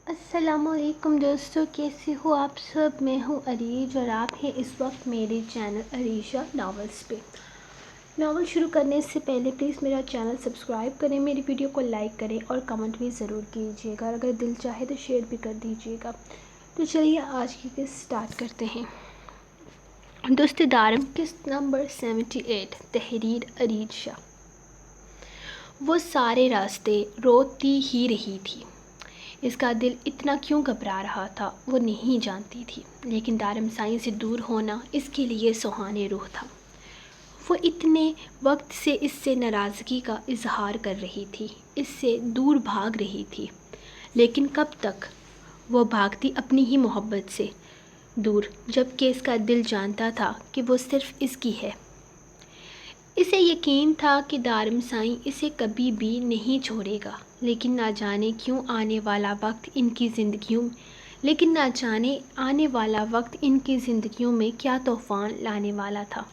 السلام علیکم دوستو، کیسے ہو آپ سب؟ میں ہوں عریج اور آپ ہیں اس وقت میرے چینل عریشہ ناولز پہ۔ ناول شروع کرنے سے پہلے پلیز میرا چینل سبسکرائب کریں، میری ویڈیو کو لائک کریں اور کمنٹ بھی ضرور کیجیے گا، اگر دل چاہے تو شیئر بھی کر دیجیے گا۔ تو چلیے آج کی قسط سٹارٹ کرتے ہیں۔ دوست دارم قسط نمبر 78، تحریر عریج شاہ۔ وہ سارے راستے روتی ہی رہی تھی۔ اس کا دل اتنا کیوں گھبرا رہا تھا وہ نہیں جانتی تھی، لیکن دارم سائیں سے دور ہونا اس کے لیے سہانے روح تھا۔ وہ اتنے وقت سے اس سے ناراضگی کا اظہار کر رہی تھی، اس سے دور بھاگ رہی تھی، لیکن کب تک؟ وہ بھاگتی اپنی ہی محبت سے دور، جبکہ اس کا دل جانتا تھا کہ وہ صرف اس کی ہے۔ اسے یقین تھا کہ دارم سائیں اسے کبھی بھی نہیں چھوڑے گا، لیکن نہ جانے آنے والا وقت ان کی زندگیوں میں کیا طوفان لانے والا تھا۔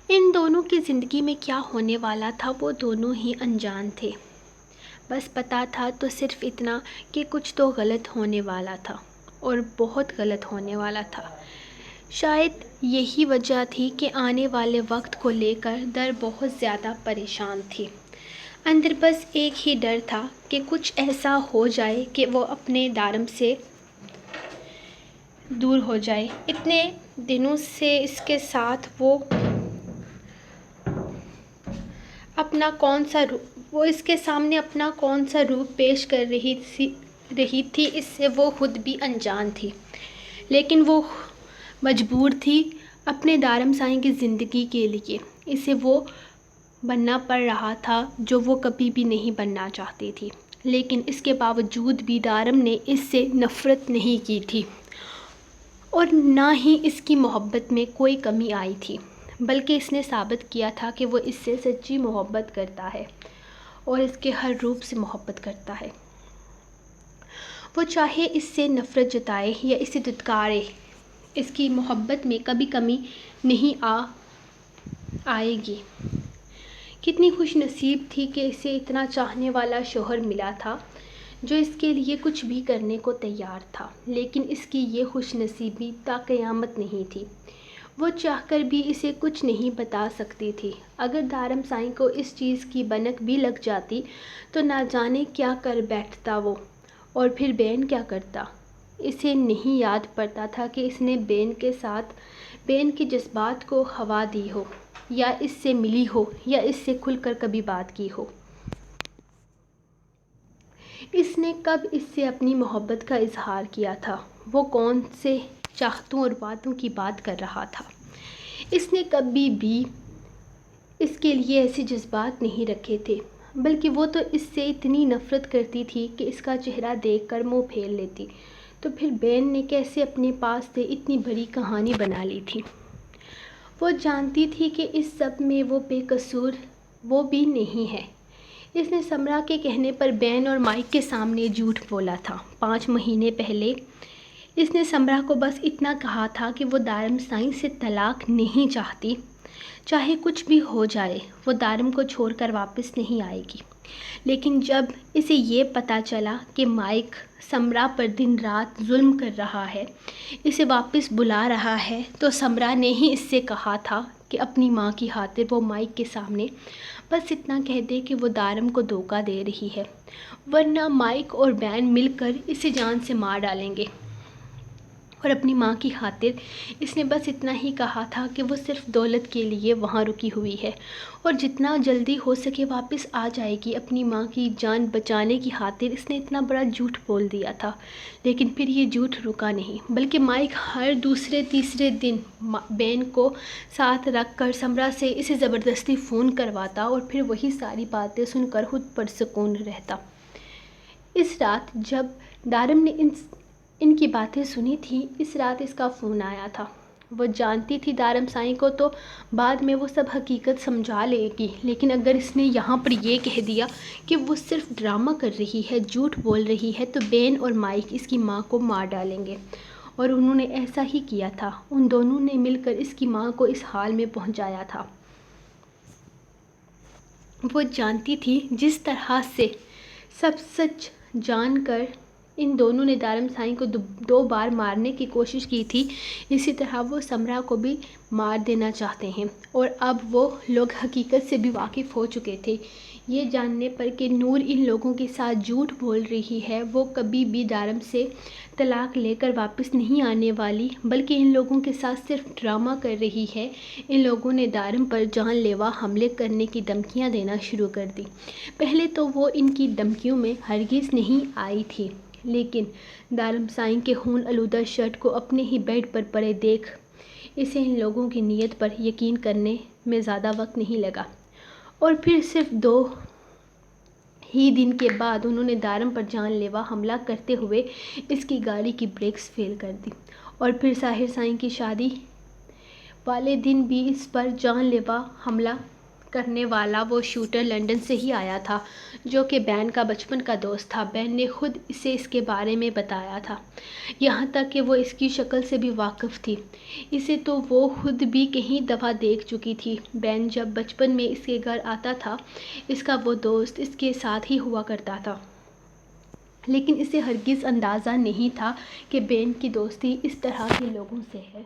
ان دونوں کی زندگی میں کیا ہونے والا تھا وہ دونوں ہی انجان تھے۔ بس پتہ تھا تو صرف اتنا کہ کچھ تو غلط ہونے والا تھا، اور بہت غلط ہونے والا تھا۔ شاید یہی وجہ تھی کہ آنے والے وقت کو لے کر در بہت زیادہ پریشان تھی۔ اندر بس ایک ہی ڈر تھا کہ کچھ ایسا ہو جائے کہ وہ اپنے دارم سے دور ہو جائے۔ اتنے دنوں سے اس کے ساتھ وہ اس کے سامنے اپنا کون سا روپ پیش کر رہی تھی، اس سے وہ خود بھی انجان تھی، لیکن وہ مجبور تھی اپنے دارم سائیں کی زندگی کے لیے۔ اسے وہ بننا پڑ رہا تھا جو وہ کبھی بھی نہیں بننا چاہتی تھی، لیکن اس کے باوجود بھی دارم نے اس سے نفرت نہیں کی تھی، اور نہ ہی اس کی محبت میں کوئی کمی آئی تھی، بلکہ اس نے ثابت کیا تھا کہ وہ اس سے سچی محبت کرتا ہے اور اس کے ہر روپ سے محبت کرتا ہے۔ وہ چاہے اس سے نفرت جتائے یا اسے دھتکارے، اس کی محبت میں کبھی کمی نہیں آئے گی۔ کتنی خوش نصیب تھی کہ اسے اتنا چاہنے والا شوہر ملا تھا جو اس کے لیے کچھ بھی کرنے کو تیار تھا، لیکن اس کی یہ خوش نصیبی تا قیامت نہیں تھی۔ وہ چاہ کر بھی اسے کچھ نہیں بتا سکتی تھی۔ اگر دارم سائیں کو اس چیز کی بھنک بھی لگ جاتی تو نہ جانے کیا کر بیٹھتا وہ، اور پھر بین کیا کرتا۔ اسے نہیں یاد پڑتا تھا کہ اس نے بین کے جذبات کو ہوا دی ہو، یا اس سے ملی ہو، یا اس سے کھل کر کبھی بات کی ہو۔ اس نے کب اس سے اپنی محبت کا اظہار کیا تھا؟ وہ کون سے چاہتوں اور باتوں کی بات کر رہا تھا؟ اس نے کبھی بھی اس کے لیے ایسے جذبات نہیں رکھے تھے، بلکہ وہ تو اس سے اتنی نفرت کرتی تھی کہ اس کا چہرہ دیکھ کر منہ پھیر لیتی۔ تو پھر بین نے کیسے اپنے پاس سے اتنی بڑی کہانی بنا لی تھی؟ وہ جانتی تھی کہ اس سب میں وہ بے قصور وہ بھی نہیں ہے۔ اس نے سمرا کے کہنے پر بین اور مائک کے سامنے جھوٹ بولا تھا۔ 5 مہینے پہلے اس نے سمرا کو بس اتنا کہا تھا کہ وہ دارم سائیں سے طلاق نہیں چاہتی، چاہے کچھ بھی ہو جائے وہ دارم کو چھوڑ کر واپس نہیں آئے گی۔ لیکن جب اسے یہ پتہ چلا کہ مائک سمرا پر دن رات ظلم کر رہا ہے، اسے واپس بلا رہا ہے، تو سمرا نے ہی اس سے کہا تھا کہ اپنی ماں کی خاطر وہ مائک کے سامنے بس اتنا کہہ دے کہ وہ دارم کو دھوکہ دے رہی ہے، ورنہ مائک اور بین مل کر اسے جان سے مار ڈالیں گے۔ اور اپنی ماں کی خاطر اس نے بس اتنا ہی کہا تھا کہ وہ صرف دولت کے لیے وہاں رکی ہوئی ہے، اور جتنا جلدی ہو سکے واپس آ جائے گی۔ اپنی ماں کی جان بچانے کی خاطر اس نے اتنا بڑا جھوٹ بول دیا تھا، لیکن پھر یہ جھوٹ رکا نہیں، بلکہ مائک ہر دوسرے تیسرے دن بین کو ساتھ رکھ کر سمرا سے اسے زبردستی فون کرواتا، اور پھر وہی ساری باتیں سن کر خود پرسکون رہتا۔ اس رات جب دارم نے ان کی باتیں سنی تھیں، اس رات اس کا فون آیا تھا۔ وہ جانتی تھی دارم سائیں کو تو بعد میں وہ سب حقیقت سمجھا لے گی، لیکن اگر اس نے یہاں پر یہ کہہ دیا کہ وہ صرف ڈرامہ کر رہی ہے، جھوٹ بول رہی ہے، تو بین اور مائک اس کی ماں کو مار ڈالیں گے، اور انہوں نے ایسا ہی کیا تھا۔ ان دونوں نے مل کر اس کی ماں کو اس حال میں پہنچایا تھا۔ وہ جانتی تھی جس طرح سے سب سچ جان کر ان دونوں نے دارم سائیں کو 2 بار مارنے کی کوشش کی تھی، اسی طرح وہ سمرا کو بھی مار دینا چاہتے ہیں، اور اب وہ لوگ حقیقت سے بھی واقف ہو چکے تھے۔ یہ جاننے پر کہ نور ان لوگوں کے ساتھ جھوٹ بول رہی ہے، وہ کبھی بھی دارم سے طلاق لے کر واپس نہیں آنے والی، بلکہ ان لوگوں کے ساتھ صرف ڈرامہ کر رہی ہے، ان لوگوں نے دارم پر جان لیوا حملے کرنے کی دھمکیاں دینا شروع کر دی۔ پہلے تو وہ ان کی دھمکیوں میں ہرگز نہیں آئی تھی، لیکن دارم سائیں کے خون آلودہ شرٹ کو اپنے ہی بیڈ پر پڑے دیکھ اسے ان لوگوں کی نیت پر یقین کرنے میں زیادہ وقت نہیں لگا، اور پھر صرف 2 ہی دن کے بعد انہوں نے دارم پر جان لیوا حملہ کرتے ہوئے اس کی گاڑی کی بریکس فیل کر دی، اور پھر ساحر سائیں کی شادی والے دن بھی اس پر جان لیوا حملہ کرنے والا وہ شوٹر لندن سے ہی آیا تھا، جو کہ بین کا بچپن کا دوست تھا۔ بین نے خود اسے اس کے بارے میں بتایا تھا، یہاں تک کہ وہ اس کی شکل سے بھی واقف تھی، اسے تو وہ خود بھی کئی دفعہ دیکھ چکی تھی۔ بین جب بچپن میں اس کے گھر آتا تھا، اس کا وہ دوست اس کے ساتھ ہی ہوا کرتا تھا، لیکن اسے ہرگز اندازہ نہیں تھا کہ بین کی دوستی اس طرح کے لوگوں سے ہے۔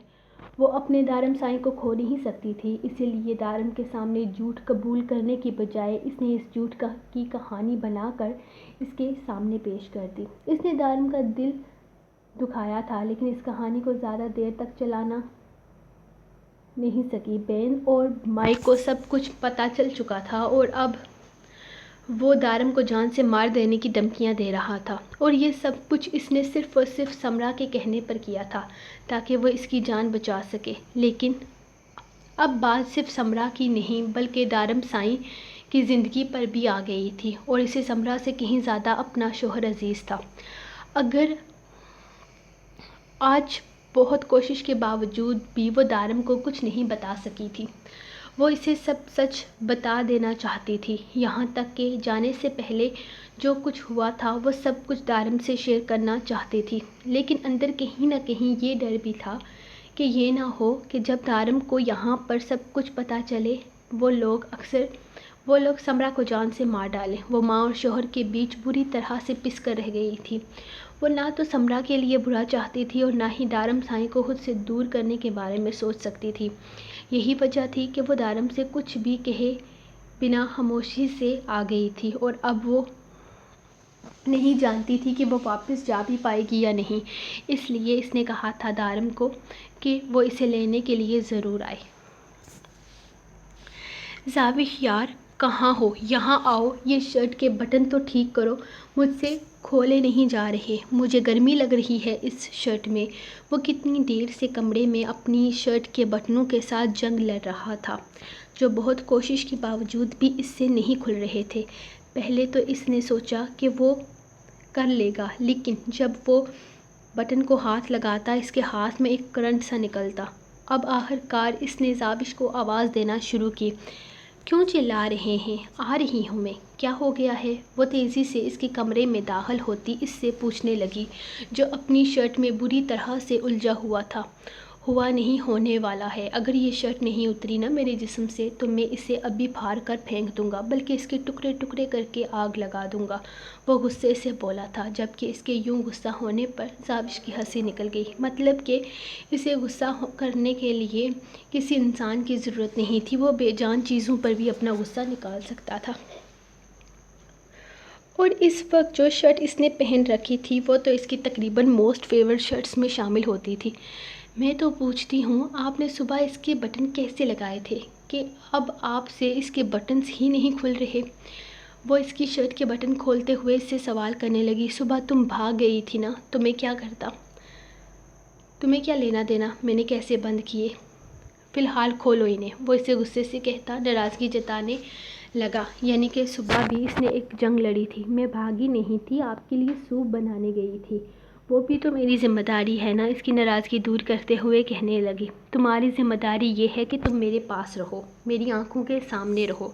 وہ اپنے دارم سائیں کو کھو نہیں سکتی تھی، اسی لیے دارم کے سامنے جھوٹ قبول کرنے کی بجائے اس نے اس جھوٹ کی کہانی بنا کر اس کے سامنے پیش کر دی۔ اس نے دارم کا دل دکھایا تھا، لیکن اس کہانی کو زیادہ دیر تک چلانا نہیں سکی۔ بین اور مائک کو سب کچھ پتہ چل چکا تھا، اور اب وہ دارم کو جان سے مار دینے کی دھمکیاں دے رہا تھا، اور یہ سب کچھ اس نے صرف اور صرف سمرا کے کہنے پر کیا تھا تاکہ وہ اس کی جان بچا سکے۔ لیکن اب بات صرف سمرا کی نہیں بلکہ دارم سائیں کی زندگی پر بھی آ گئی تھی، اور اسے سمرا سے کہیں زیادہ اپنا شوہر عزیز تھا۔ اگر آج بہت کوشش کے باوجود بھی وہ دارم کو کچھ نہیں بتا سکی تھی، وہ اسے سب سچ بتا دینا چاہتی تھی، یہاں تک کہ جانے سے پہلے جو کچھ ہوا تھا وہ سب کچھ دارم سے شیئر کرنا چاہتی تھی، لیکن اندر کہیں نہ کہیں یہ ڈر بھی تھا کہ یہ نہ ہو کہ جب دارم کو یہاں پر سب کچھ پتہ چلے وہ لوگ سمرا کو جان سے مار ڈالیں۔ وہ ماں اور شوہر کے بیچ بری طرح سے پس کر رہ گئی تھی۔ وہ نہ تو سمرا کے لیے برا چاہتی تھی اور نہ ہی دارم سائیں کو خود سے دور کرنے کے بارے میں سوچ سکتی تھی۔ یہی وجہ تھی کہ وہ دارم سے کچھ بھی کہے بنا خاموشی سے آ گئی تھی، اور اب وہ نہیں جانتی تھی کہ وہ واپس جا بھی پائے گی یا نہیں، اس لیے اس نے کہا تھا دارم کو کہ وہ اسے لینے کے لیے ضرور آئے۔ زاوش یار کہاں ہو؟ یہاں آؤ، یہ شرٹ کے بٹن تو ٹھیک کرو، مجھ سے کھولے نہیں جا رہے، مجھے گرمی لگ رہی ہے اس شرٹ میں۔ وہ کتنی دیر سے کمرے میں اپنی شرٹ کے بٹنوں کے ساتھ جنگ لڑ رہا تھا، جو بہت کوشش کے باوجود بھی اس سے نہیں کھل رہے تھے۔ پہلے تو اس نے سوچا کہ وہ کر لے گا، لیکن جب وہ بٹن کو ہاتھ لگاتا اس کے ہاتھ میں ایک کرنٹ سا نکلتا۔ اب آخرکار اس نے زاوش کو آواز دینا شروع کی۔ کیوں چلا رہے ہیں؟ آ رہی ہوں میں۔ کیا ہو گیا ہے؟ وہ تیزی سے اس کے کمرے میں داخل ہوتی اس سے پوچھنے لگی، جو اپنی شرٹ میں بری طرح سے الجھا ہوا تھا۔ ہوا نہیں، ہونے والا ہے۔ اگر یہ شرٹ نہیں اتری نا میرے جسم سے تو میں اسے ابھی پھاڑ کر پھینک دوں گا، بلکہ اس کے ٹکڑے ٹکڑے کر کے آگ لگا دوں گا، وہ غصے سے بولا تھا، جبکہ اس کے یوں غصہ ہونے پر زاوش کی ہنسی نکل گئی۔ مطلب کہ اسے غصہ کرنے کے لیے کسی انسان کی ضرورت نہیں تھی، وہ بے جان چیزوں پر بھی اپنا غصہ نکال سکتا تھا۔ اور اس وقت جو شرٹ اس نے پہن رکھی تھی وہ تو اس کی تقریباً موسٹ فیورٹ شرٹس میں شامل ہوتی تھی۔ میں تو پوچھتی ہوں آپ نے صبح اس کے بٹن کیسے لگائے تھے کہ اب آپ سے اس کے بٹنز ہی نہیں کھل رہے؟ وہ اس کی شرٹ کے بٹن کھولتے ہوئے اس سے سوال کرنے لگی۔ صبح تم بھاگ گئی تھی نا، تو میں کیا کرتا؟ تمہیں کیا لینا دینا میں نے کیسے بند کیے؟ فی الحال کھولو انہیں، وہ اسے غصے سے کہتا ناراضگی جتانے لگا۔ یعنی کہ صبح بھی اس نے ایک جنگ لڑی تھی؟ میں بھاگی نہیں تھی، آپ کے لیے سوپ بنانے گئی تھی، وہ بھی تو میری ذمہ داری ہے نا، اس کی ناراضگی دور کرتے ہوئے کہنے لگی۔ تمہاری ذمہ داری یہ ہے کہ تم میرے پاس رہو، میری آنکھوں کے سامنے رہو،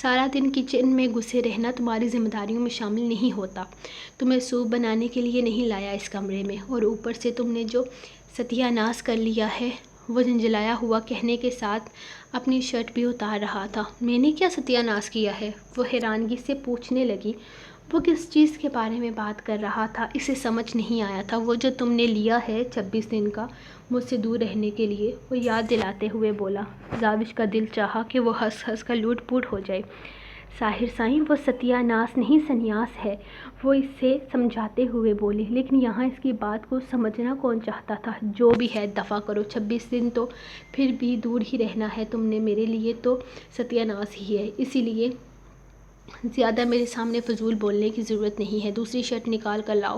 سارا دن کچن میں گھسے رہنا تمہاری ذمہ داریوں میں شامل نہیں ہوتا۔ تمہیں سوپ بنانے کے لیے نہیں لایا اس کمرے میں، اور اوپر سے تم نے جو ستیہ ناش کر لیا ہے، وہ جھنجھلایا ہوا کہنے کے ساتھ اپنی شرٹ بھی اتار رہا تھا۔ میں نے کیا ستیہ ناش کیا ہے؟ وہ حیرانگی سے پوچھنے لگی۔ وہ کس چیز کے بارے میں بات کر رہا تھا اسے سمجھ نہیں آیا تھا۔ وہ جو تم نے لیا ہے 26 دن کا مجھ سے دور رہنے کے لیے، وہ یاد دلاتے ہوئے بولا۔ زاوش کا دل چاہا کہ وہ ہنس ہنس کر لوٹ پوٹ ہو جائے۔ ساحر سائیں وہ ستیہ ناس نہیں سنیاس ہے، وہ اس سے سمجھاتے ہوئے بولی۔ لیکن یہاں اس کی بات کو سمجھنا کون چاہتا تھا؟ جو بھی ہے دفع کرو، 26 دن تو پھر بھی دور ہی رہنا ہے تم نے، میرے لیے تو ستیہ ناس ہی ہے، اسی لیے زیادہ میرے سامنے فضول بولنے کی ضرورت نہیں ہے۔ دوسری شرٹ نکال کر لاؤ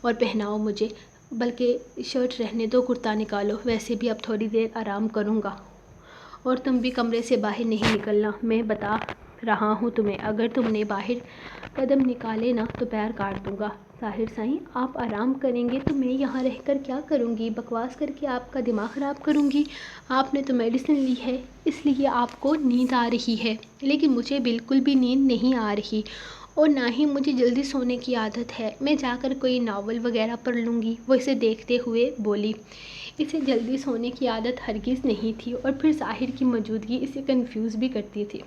اور پہناؤ مجھے، بلکہ شرٹ رہنے دو، کرتا نکالو، ویسے بھی اب تھوڑی دیر آرام کروں گا اور تم بھی کمرے سے باہر نہیں نکلنا، میں بتا رہا ہوں تمہیں، اگر تم نے باہر قدم نکالے نا تو پیر کاٹ دوں گا۔ ساحر سائیں آپ آرام کریں گے تو میں یہاں رہ کر کیا کروں گی؟ بکواس کر کے آپ کا دماغ خراب کروں گی؟ آپ نے تو میڈیسن لی ہے اس لیے آپ کو نیند آ رہی ہے، لیکن مجھے بالکل بھی نیند نہیں آ رہی اور نہ ہی مجھے جلدی سونے کی عادت ہے، میں جا کر کوئی ناول وغیرہ پڑھ لوں گی۔ وہ اسے دیکھتے ہوئے بولی۔ اسے جلدی سونے کی عادت ہرگز نہیں تھی اور پھر ظاہر کی موجودگی اسے کنفیوز بھی کرتی تھی۔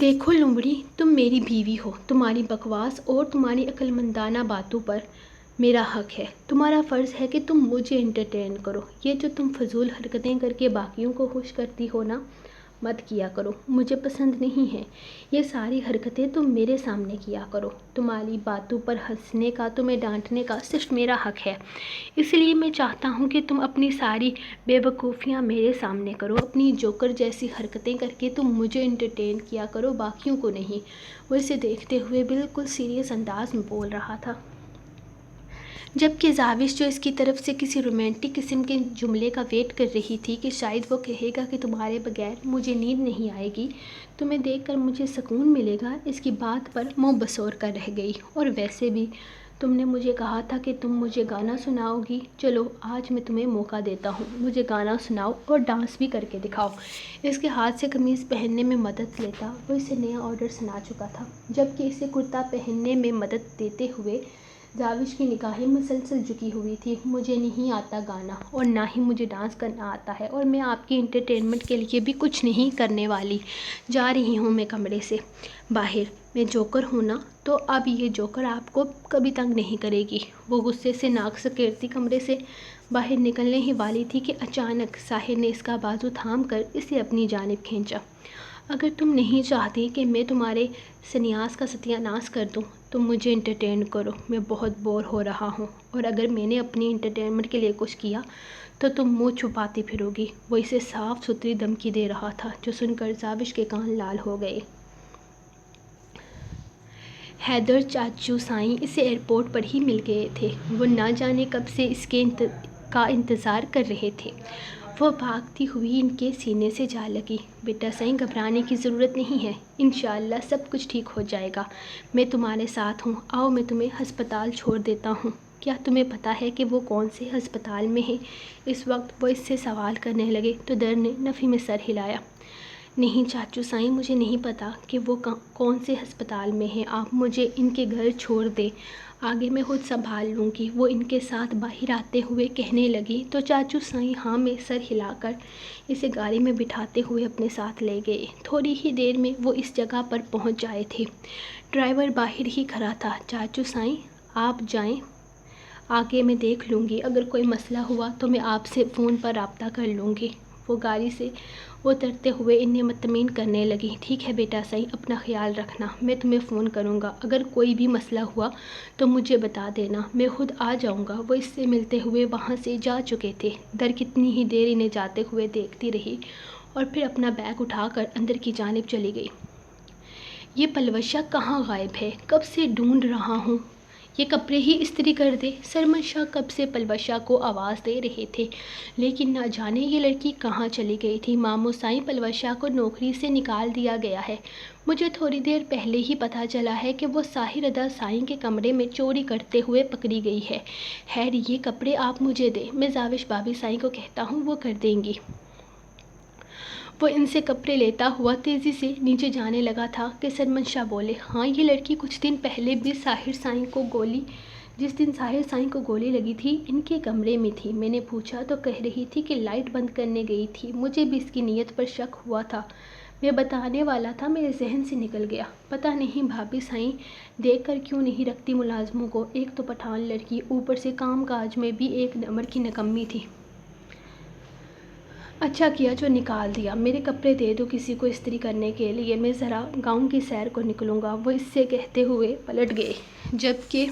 دیکھو لومڑی، تم میری بیوی ہو، تمہاری بکواس اور تمہاری عقل مندانہ باتوں پر میرا حق ہے، تمہارا فرض ہے کہ تم مجھے انٹرٹین کرو۔ یہ جو تم فضول حرکتیں کر کے باقیوں کو خوش کرتی ہو نا، مت کیا کرو، مجھے پسند نہیں ہے۔ یہ ساری حرکتیں تم میرے سامنے کیا کرو۔ تمہاری باتوں پر ہنسنے کا، تمہیں ڈانٹنے کا صرف میرا حق ہے، اس لیے میں چاہتا ہوں کہ تم اپنی ساری بے وقوفیاں میرے سامنے کرو، اپنی جوکر جیسی حرکتیں کر کے تم مجھے انٹرٹین کیا کرو، باقیوں کو نہیں۔ وہ اسے دیکھتے ہوئے بالکل سیریس انداز میں بول رہا تھا، جبکہ زاوش جو اس کی طرف سے کسی رومانٹک قسم کے جملے کا ویٹ کر رہی تھی کہ شاید وہ کہے گا کہ تمہارے بغیر مجھے نیند نہیں آئے گی، تمہیں دیکھ کر مجھے سکون ملے گا، اس کی بات پر منہ بسور کر رہ گئی۔ اور ویسے بھی تم نے مجھے کہا تھا کہ تم مجھے گانا سناؤ گی، چلو آج میں تمہیں موقع دیتا ہوں، مجھے گانا سناؤ اور ڈانس بھی کر کے دکھاؤ۔ اس کے ہاتھ سے قمیض پہننے میں مدد لیتا، وہ اسے نیا آرڈر سنا چکا تھا، جبکہ اسے کرتا پہننے میں مدد دیتے ہوئے زاوش کی نگاہیں مسلسل جھکی ہوئی تھی۔ مجھے نہیں آتا گانا اور نہ ہی مجھے ڈانس کرنا آتا ہے اور میں آپ کی انٹرٹینمنٹ کے لیے بھی کچھ نہیں کرنے والی، جا رہی ہوں میں کمرے سے باہر، میں جوکر ہوں نا، تو اب یہ جوکر آپ کو کبھی تنگ نہیں کرے گی۔ وہ غصے سے ناک سکیڑتی کمرے سے باہر نکلنے ہی والی تھی کہ اچانک ساحر نے اس کا بازو تھام کر اسے اپنی جانب کھینچا۔ اگر تم نہیں چاہتی کہ میں تمہارے سنیاس کا ستیہ ناس کر دوں تو مجھے انٹرٹین کرو، میں بہت بور ہو رہا ہوں، اور اگر میں نے اپنی انٹرٹینمنٹ کے لیے کچھ کیا تو تم منہ چھپاتی پھرو گی۔ وہ اسے صاف ستھری دھمکی دے رہا تھا، جو سن کر زاوش کے کان لال ہو گئے۔ حیدر چاچو سائیں اسے ایئرپورٹ پر ہی مل گئے تھے، وہ نہ جانے کب سے اس کا انتظار کر رہے تھے۔ وہ بھاگتی ہوئی ان کے سینے سے جا لگی۔ بیٹا سائیں گھبرانے کی ضرورت نہیں ہے، انشاءاللہ سب کچھ ٹھیک ہو جائے گا، میں تمہارے ساتھ ہوں، آؤ میں تمہیں ہسپتال چھوڑ دیتا ہوں۔ کیا تمہیں پتہ ہے کہ وہ کون سے ہسپتال میں ہیں؟ اس وقت وہ اس سے سوال کرنے لگے تو در نے نفی میں سر ہلایا۔ نہیں چاچو سائیں، مجھے نہیں پتا کہ وہ کون سے ہسپتال میں ہیں، آپ مجھے ان کے گھر چھوڑ دیں، آگے میں خود سنبھال لوں گی، وہ ان کے ساتھ باہر آتے ہوئے کہنے لگی تو چاچو سائیں ہاں میں سر ہلا کر اسے گاڑی میں بٹھاتے ہوئے اپنے ساتھ لے گئے۔ تھوڑی ہی دیر میں وہ اس جگہ پر پہنچ جائے تھے۔ ڈرائیور باہر ہی کھڑا تھا۔ چاچو سائیں آپ جائیں، آگے میں دیکھ لوں گی، اگر کوئی مسئلہ ہوا تو میں آپ سے فون پر رابطہ کر لوں گی۔ وہ گاڑی سے اترتے ہوئے انہیں مطمئن کرنے لگی۔ ٹھیک ہے بیٹا سائیں، اپنا خیال رکھنا، میں تمہیں فون کروں گا، اگر کوئی بھی مسئلہ ہوا تو مجھے بتا دینا، میں خود آ جاؤں گا۔ وہ اس سے ملتے ہوئے وہاں سے جا چکے تھے۔ در کتنی ہی دیر انہیں جاتے ہوئے دیکھتی رہی اور پھر اپنا بیگ اٹھا کر اندر کی جانب چلی گئی۔ یہ پلوشہ کہاں غائب ہے؟ کب سے ڈھونڈ رہا ہوں، یہ کپڑے ہی استری کر دے۔ سرمن شاہ کب سے پلوشہ کو آواز دے رہے تھے، لیکن نہ جانے یہ لڑکی کہاں چلی گئی تھی۔ ماموں سائیں پلوشہ کو نوکری سے نکال دیا گیا ہے، مجھے تھوڑی دیر پہلے ہی پتہ چلا ہے کہ وہ ساحر ادا سائیں کے کمرے میں چوری کرتے ہوئے پکڑی گئی ہے۔ خیر یہ کپڑے آپ مجھے دیں، میں زاوش بابی سائیں کو کہتا ہوں، وہ کر دیں گی۔ وہ ان سے کپڑے لیتا ہوا تیزی سے نیچے جانے لگا تھا کہ سرمن شاہ بولے، ہاں یہ لڑکی کچھ دن پہلے بھی جس دن ساحر سائیں کو گولی لگی تھی ان کے کمرے میں تھی، میں نے پوچھا تو کہہ رہی تھی کہ لائٹ بند کرنے گئی تھی، مجھے بھی اس کی نیت پر شک ہوا تھا، میں بتانے والا تھا میرے ذہن سے نکل گیا۔ پتہ نہیں بھابھی سائیں دیکھ کر کیوں نہیں رکھتی ملازموں کو، ایک تو پٹھان لڑکی، اوپر سے کام کاج میں بھی ایک نمبر کی نکمی تھی۔ اچھا کیا جو نکال دیا۔ میرے کپڑے دے دو کسی کو استری کرنے کے لیے، میں ذرا گاؤں کی سیر کو نکلوں گا۔ وہ اس سے کہتے ہوئے پلٹ گئے، جبکہ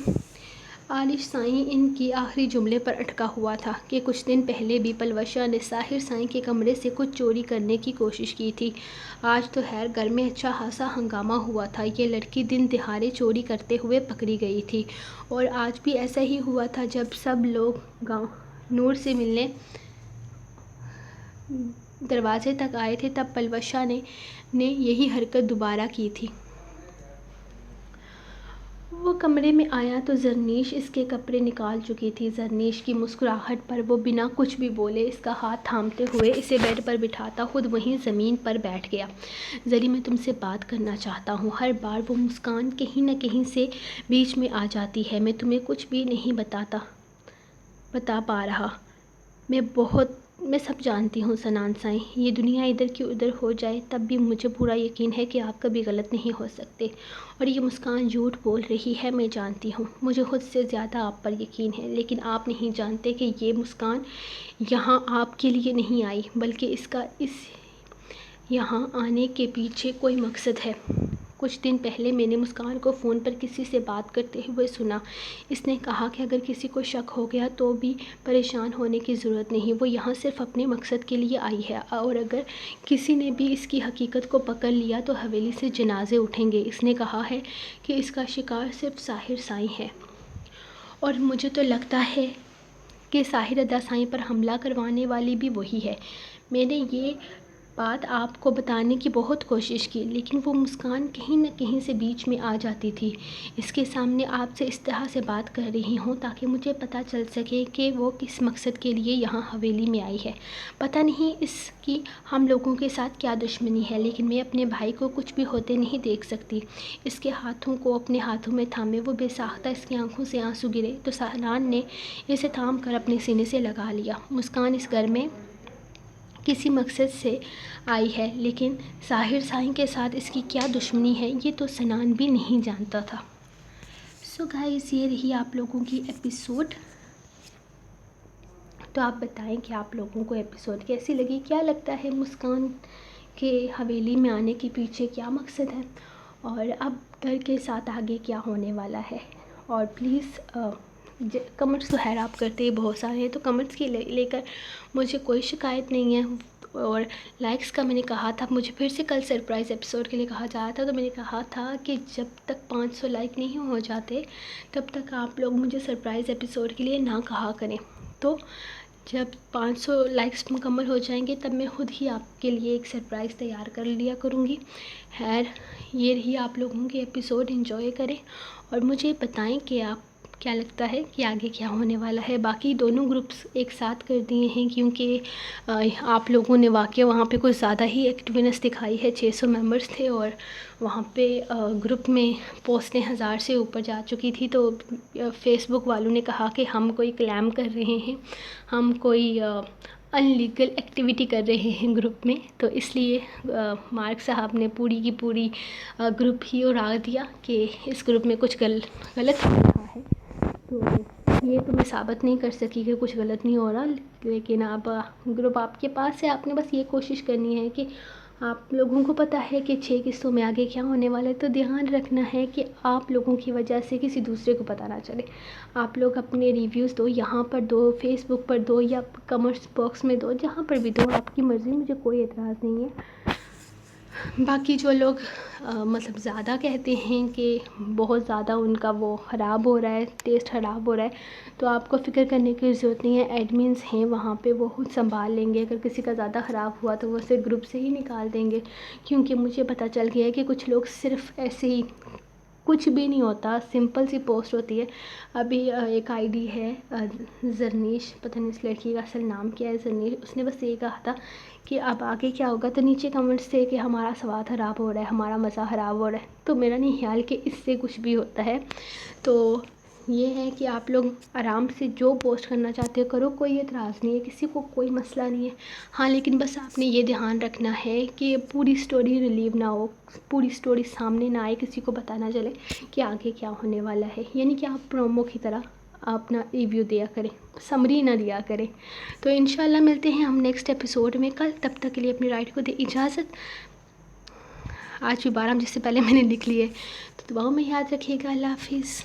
عالش سائیں ان کی آخری جملے پر اٹکا ہوا تھا کہ کچھ دن پہلے بھی پلوشا نے ساحر سائیں کے کمرے سے کچھ چوری کرنے کی کوشش کی تھی۔ آج تو خیر گھر میں اچھا خاصا ہنگامہ ہوا تھا، یہ لڑکی دن دہاڑے چوری کرتے ہوئے پکڑی گئی تھی۔ اور آج بھی ایسا ہی ہوا تھا، جب سب لوگ نور سے ملنے دروازے تک آئے تھے تب پلوشا نے یہی حرکت دوبارہ کی تھی۔ وہ کمرے میں آیا تو زرنیش اس کے کپڑے نکال چکی تھی۔ زرنیش کی مسکراہٹ پر وہ بنا کچھ بھی بولے اس کا ہاتھ تھامتے ہوئے اسے بیڈ پر بٹھاتا خود وہیں زمین پر بیٹھ گیا۔ زری میں تم سے بات کرنا چاہتا ہوں۔ ہر بار وہ مسکان کہیں نہ کہیں سے بیچ میں آ جاتی ہے۔ میں تمہیں کچھ بھی نہیں بتا پا رہا۔ میں سب جانتی ہوں سنان سائیں، یہ دنیا ادھر کی ادھر ہو جائے تب بھی مجھے پورا یقین ہے کہ آپ کبھی غلط نہیں ہو سکتے۔ اور یہ مسکان جھوٹ بول رہی ہے، میں جانتی ہوں، مجھے خود سے زیادہ آپ پر یقین ہے، لیکن آپ نہیں جانتے کہ یہ مسکان یہاں آپ کے لیے نہیں آئی، بلکہ اس کا یہاں آنے کے پیچھے کوئی مقصد ہے۔ کچھ دن پہلے میں نے مسکان کو فون پر کسی سے بات کرتے ہوئے سنا۔ اس نے کہا کہ اگر کسی کو شک ہو گیا تو بھی پریشان ہونے کی ضرورت نہیں، وہ یہاں صرف اپنے مقصد کے لیے آئی ہے، اور اگر کسی نے بھی اس کی حقیقت کو پکڑ لیا تو حویلی سے جنازے اٹھیں گے۔ اس نے کہا ہے کہ اس کا شکار صرف ساحر سائیں ہے، اور مجھے تو لگتا ہے کہ ساحر ادا سائیں پر حملہ کروانے والی بھی وہی ہے۔ میں نے یہ بات آپ کو بتانے کی بہت کوشش کی، لیکن وہ مسکان کہیں نہ کہیں سے بیچ میں آ جاتی تھی۔ اس کے سامنے آپ سے اس طرح سے بات کر رہی ہوں تاکہ مجھے پتہ چل سکے کہ وہ کس مقصد کے لیے یہاں حویلی میں آئی ہے۔ پتہ نہیں اس کی ہم لوگوں کے ساتھ کیا دشمنی ہے، لیکن میں اپنے بھائی کو کچھ بھی ہوتے نہیں دیکھ سکتی۔ اس کے ہاتھوں کو اپنے ہاتھوں میں تھامے وہ بے ساختہ اس کی آنکھوں سے آنسو گرے تو سنان نے اسے تھام کر اپنے سینے سے لگا لیا۔ مسکان اس گھر میں کسی مقصد سے آئی ہے، لیکن ساحر سائیں کے ساتھ اس کی کیا دشمنی ہے یہ تو سنان بھی نہیں جانتا تھا۔ سو گائز، یہ رہی آپ لوگوں کی ایپیسوڈ۔ تو آپ بتائیں کہ آپ لوگوں کو ایپیسوڈ کیسی لگی، کیا لگتا ہے مسکان کے حویلی میں آنے کے پیچھے کیا مقصد ہے، اور اب گھر کے ساتھ آگے کیا ہونے والا ہے۔ اور پلیز کمنٹس تو خیر آپ کرتے ہی بہت سارے ہیں، تو کمنٹس کی لے کر مجھے کوئی شکایت نہیں ہے۔ اور لائکس کا میں نے کہا تھا، مجھے پھر سے کل سرپرائز ایپیسوڈ کے لیے کہا جا رہا تھا، تو میں نے کہا تھا کہ جب تک 500 لائک نہیں ہو جاتے تب تک آپ لوگ مجھے سرپرائز ایپیسوڈ کے لیے نہ کہا کریں۔ تو جب 500 لائکس مکمل ہو جائیں گے تب میں خود ہی آپ کے لیے ایک سرپرائز تیار کر لیا کروں گی۔ خیر، یہ رہی آپ لوگوں کی ایپیسوڈ، انجوائے کریں اور مجھے بتائیں کہ آپ کیا لگتا ہے کہ آگے کیا ہونے والا ہے۔ باقی دونوں گروپس ایک ساتھ کر دیے ہیں کیونکہ آپ لوگوں نے واقعہ وہاں پہ کچھ زیادہ ہی ایکٹیونیس دکھائی ہے۔ 600 ممبرس تھے اور وہاں پہ گروپ میں پوسٹیں 1000 سے اوپر جا چکی تھی، تو فیس بک والوں نے کہا کہ ہم کوئی کلیم کر رہے ہیں، ہم کوئی ان لیگل ایکٹیویٹی کر رہے ہیں گروپ میں، تو اس لیے مارک صاحب نے پوری کی پوری گروپ ہی اڑا دیا کہ اس گروپ میں کچھ غلط ہو رہا ہے۔ تو یہ تو میں ثابت نہیں کر سکی کہ کچھ غلط نہیں ہو رہا، لیکن اب گروپ آپ کے پاس ہے، آپ نے بس یہ کوشش کرنی ہے کہ آپ لوگوں کو پتہ ہے کہ 6 قسطوں میں آگے کیا ہونے والا ہے، تو دھیان رکھنا ہے کہ آپ لوگوں کی وجہ سے کسی دوسرے کو پتہ نہ چلے۔ آپ لوگ اپنے ریویوز دو، یہاں پر دو، فیس بک پر دو، یا کمنٹس باکس میں دو، جہاں پر بھی دو، آپ کی مرضی، مجھے کوئی اعتراض نہیں ہے۔ باقی جو لوگ مطلب زیادہ کہتے ہیں کہ بہت زیادہ ان کا وہ خراب ہو رہا ہے، ٹیسٹ خراب ہو رہا ہے، تو آپ کو فکر کرنے کی ضرورت نہیں ہے، ایڈمنز ہیں وہاں پہ، وہ خود سنبھال لیں گے۔ اگر کسی کا زیادہ خراب ہوا تو وہ اسے گروپ سے ہی نکال دیں گے، کیونکہ مجھے پتہ چل گیا ہے کہ کچھ لوگ صرف ایسے ہی، کچھ بھی نہیں ہوتا، سمپل سی پوسٹ ہوتی ہے۔ ابھی ایک آئی ڈی ہے زرنیش، پتہ نہیں اس لڑکی کا اصل نام کیا ہے، زرنیش، اس نے بس یہ کہا تھا کہ اب آگے کیا ہوگا، تو نیچے کمنٹس تھے کہ ہمارا سواد خراب ہو رہا ہے، ہمارا مزہ خراب ہو رہا ہے، تو میرا نہیں خیال کہ اس سے کچھ بھی ہوتا ہے۔ تو یہ ہے کہ آپ لوگ آرام سے جو پوسٹ کرنا چاہتے ہو کرو، کوئی اعتراض نہیں ہے، کسی کو کوئی مسئلہ نہیں ہے. ہاں لیکن بس آپ نے یہ دھیان رکھنا ہے کہ پوری سٹوری ریلیو نہ ہو، پوری سٹوری سامنے نہ آئے، کسی کو پتہ نہ چلے کہ آگے کیا ہونے والا ہے. یعنی کہ آپ پرومو کی طرح اپنا ریویو دیا کریں، سمری نہ دیا کریں. تو انشاءاللہ ملتے ہیں ہم نیکسٹ ایپیسوڈ میں کل. تب تک کے لیے اپنی رائٹ کو دے اجازت. آج بھی 12 بجے سے پہلے میں نے لکھ لی ہے، تو دعاؤں میں یاد رکھیے گا. اللہ حافظ.